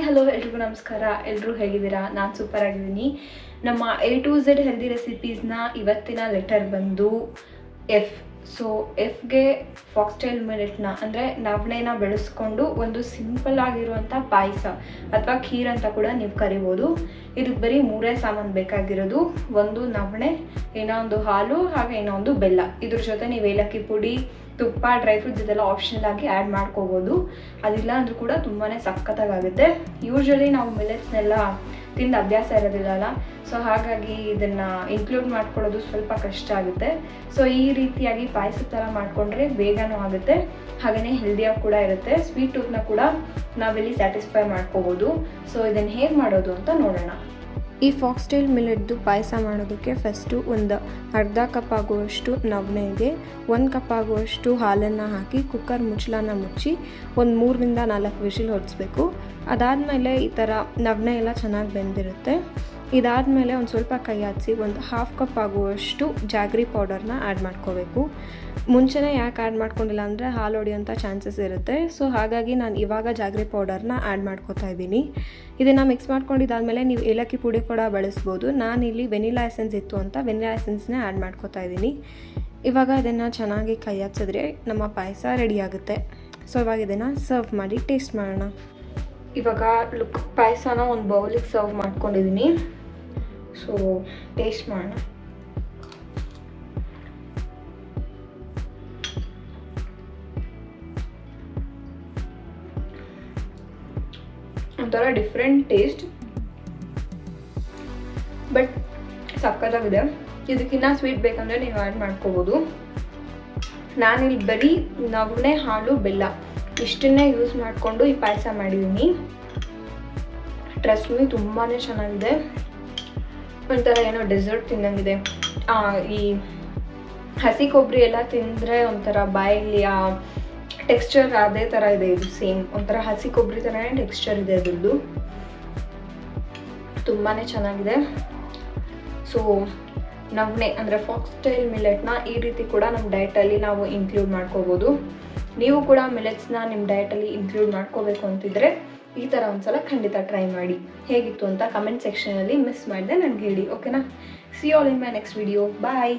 Hello ಎಲ್ರಿಗೂ ನಮಸ್ಕಾರ. ಎಲ್ಲರೂ ಹೇಗಿದ್ದೀರಾ? ನಾನು ಸೂಪರ್ ಆಗಿದ್ದೀನಿ. ನಮ್ಮ A to Z ಹೆಲ್ದಿ ರೆಸಿಪೀಸ್ನ ಇವತ್ತಿನ ಲೆಟರ್ ಬಂದು ಎಫ್. ಸೊ ಎಫ್ಗೆ ಫಾಕ್ಸ್ಟೈಲ್ ಮಿಲೆಟ್ನ ಅಂದರೆ ನವಣೆನ ಬೆಳೆಸ್ಕೊಂಡು ಒಂದು ಸಿಂಪಲ್ ಆಗಿರುವಂಥ ಪಾಯಸ ಅಥವಾ ಖೀರ್ ಅಂತ ಕೂಡ ನೀವು ಕರಿಬೋದು. ಇದಕ್ಕೆ ಬರೀ 3 ಸಾಮಾನು ಬೇಕಾಗಿರೋದು. ಒಂದು ನವಣೆ, ಇನ್ನೊಂದು ಹಾಲು, ಹಾಗೆ ಇನ್ನೊಂದು ಬೆಲ್ಲ. ಇದ್ರ ಜೊತೆ ನೀವು ಏಲಕ್ಕಿ ಪುಡಿ, ತುಪ್ಪ, ಡ್ರೈ ಫ್ರೂಟ್ಸ್ ಇದೆಲ್ಲ ಆಪ್ಷನಲ್ ಆಗಿ ಆ್ಯಡ್ ಮಾಡ್ಕೋಬೋದು. ಅದಿಲ್ಲ ಅಂದರೂ ಕೂಡ ತುಂಬಾ ಸಖತ್ತಾಗುತ್ತೆ. ಯೂಶ್ವಲಿ ನಾವು ಮಿಲೆಟ್ಸ್ನೆಲ್ಲ ತಿಂದು ಅಭ್ಯಾಸ ಇರೋದಿಲ್ಲಲ್ಲ, ಸೊ ಹಾಗಾಗಿ ಇದನ್ನು ಇನ್ಕ್ಲೂಡ್ ಮಾಡ್ಕೊಳ್ಳೋದು ಸ್ವಲ್ಪ ಕಷ್ಟ ಆಗುತ್ತೆ. ಸೊ ಈ ರೀತಿಯಾಗಿ ಪಾಯಸದ ಥರ ಮಾಡಿಕೊಂಡ್ರೆ ಬೇಗನೂ ಆಗುತ್ತೆ, ಹಾಗೆಯೇ ಹೆಲ್ದಿಯಾಗಿ ಕೂಡ ಇರುತ್ತೆ. ಸ್ವೀಟ್ ಟೂತ್ನ ಕೂಡ ನಾವಿಲ್ಲಿ ಸ್ಯಾಟಿಸ್ಫೈ ಮಾಡ್ಕೋಬೋದು. ಸೊ ಇದನ್ನು ಹೇಗೆ ಮಾಡೋದು ಅಂತ ನೋಡೋಣ. ಈ ಫಾಕ್ಸ್ಟೈಲ್ ಮಿಲೆಟ್ದು ಪಾಯಸ ಮಾಡೋದಕ್ಕೆ ಫಸ್ಟು ಒಂದು ಅರ್ಧ ಕಪ್ ಆಗುವಷ್ಟು ನವಣೆಗೆ 1 ಕಪ್ ಆಗುವಷ್ಟು ಹಾಲನ್ನು ಹಾಕಿ ಕುಕ್ಕರ್ ಮುಚ್ಚಳನ ಮುಚ್ಚಿ ಒಂದು 3ರಿಂದ 4 ವಿಷಿಲ್ ಹೊಡಿಸ್ಬೇಕು. ಅದಾದಮೇಲೆ ಈ ಥರ ನವಣೆ ಎಲ್ಲ ಚೆನ್ನಾಗಿ ಬೆಂದಿರುತ್ತೆ. ಇದಾದಮೇಲೆ ಒಂದು ಸ್ವಲ್ಪ ಕೈ ಹಾಡಿಸಿ ಒಂದು 1/2 ಕಪ್ ಆಗುವಷ್ಟು ಜಾಗ್ರಿ ಪೌಡರ್ನ ಆ್ಯಡ್ ಮಾಡ್ಕೋಬೇಕು. ಮುಂಚೆನೇ ಯಾಕೆ ಆ್ಯಡ್ ಮಾಡ್ಕೊಂಡಿಲ್ಲ ಅಂದರೆ ಹಾಲು ಹೊಡೆಯೋಂಥ ಚಾನ್ಸಸ್ ಇರುತ್ತೆ. ಸೊ ಹಾಗಾಗಿ ನಾನು ಇವಾಗ ಜಾಗ್ರಿ ಪೌಡರ್ನ ಆ್ಯಡ್ ಮಾಡ್ಕೋತಾ ಇದ್ದೀನಿ. ಇದನ್ನು ಮಿಕ್ಸ್ ಮಾಡ್ಕೊಂಡಿದ್ದಾದಮೇಲೆ ನೀವು ಏಲಕ್ಕಿ ಪುಡಿ ಕೂಡ ಬಳಸ್ಬೋದು. ನಾನಿಲ್ಲಿ ವೆನಿಲಾ ಎಸೆನ್ಸ್ ಇತ್ತು ಅಂತ ವೆನಿಲಾ ಎಸೆನ್ಸ್ನೇ ಆ್ಯಡ್ ಮಾಡ್ಕೋತಾ ಇದ್ದೀನಿ. ಇವಾಗ ಇದನ್ನು ಚೆನ್ನಾಗಿ ಕೈ ಹಚ್ಚಿದ್ರೆ ನಮ್ಮ ಪಾಯಸ ರೆಡಿ ಆಗುತ್ತೆ. ಸೊ ಇವಾಗ ಇದನ್ನು ಸರ್ವ್ ಮಾಡಿ ಟೇಸ್ಟ್ ಮಾಡೋಣ. ಇವಾಗ ಪಾಯಸನ ಒಂದು ಬೌಲಿಗೆ ಸರ್ವ್ ಮಾಡ್ಕೊಂಡಿದ್ದೀನಿ. ಸೊ ಟೇಸ್ಟ್ ಮಾಡೋಣ. ಒಂಥರ ಡಿಫ್ರೆಂಟ್ ಟೇಸ್ಟ್, ಬಟ್ ಸಕ್ಕತ್ತಾಗಿದೆ. ಇದಕ್ಕಿನ್ನ ಸ್ವೀಟ್ ಬೇಕಂದರೆ ನೀವು ಆ್ಯಡ್ ಮಾಡ್ಕೋಬೋದು. ನಾನಿಲ್ಲಿ ಬರೀ ನವಣೆ, ಹಾಲು, ಬೆಲ್ಲ ಇಷ್ಟನ್ನೇ ಯೂಸ್ ಮಾಡಿಕೊಂಡು ಈ ಪಾಯಸ ಮಾಡಿದ್ದೀನಿ. ಟ್ರಸ್ಟ್ ಮೀ ತುಂಬಾ ಚೆನ್ನಾಗಿದೆ. ಒಂಥರ ಏನೋ ಡೆಸರ್ಟ್ ತಿನ್ನಂಗಿದೆ. ಈ ಹಸಿ ಕೊಬ್ಬರಿ ಎಲ್ಲ ತಿಂದರೆ ಒಂಥರ ಬಾಯಲ್ಲಿ ಆ ಟೆಕ್ಸ್ಚರ್ ಅದೇ ಥರ ಇದೆ. ಇದು ಸೇಮ್ ಒಂಥರ ಹಸಿ ಕೊಬ್ಬರಿ ಥರನೇ ಟೆಕ್ಸ್ಚರ್ ಇದೆ ಅದ್ರದ್ದು. ತುಂಬಾ ಚೆನ್ನಾಗಿದೆ. ಸೊ ನವಣೆ ಅಂದರೆ ಫಾಕ್ಸ್ಟೈಲ್ ಮಿಲೆಟ್ನ ಈ ರೀತಿ ಕೂಡ ನಮ್ಮ ಡಯಟಲ್ಲಿ ನಾವು ಇನ್ಕ್ಲೂಡ್ ಮಾಡ್ಕೋಬೋದು. ನೀವು ಕೂಡ ಮಿಲೆಟ್ಸ್ನ ನಿಮ್ಮ ಡಯಟಲ್ಲಿ ಇನ್ಕ್ಲೂಡ್ ಮಾಡ್ಕೋಬೇಕು ಅಂತಿದ್ರೆ ಈ ಥರ ಒಂದ್ಸಲ ಖಂಡಿತ ಟ್ರೈ ಮಾಡಿ. ಹೇಗಿತ್ತು ಅಂತ ಕಮೆಂಟ್ ಸೆಕ್ಷನಲ್ಲಿ ಮಿಸ್ ಮಾಡಿದೆ ನನಗೆ ಹೇಳಿ, ಓಕೆನಾ? See all in my next video. Bye.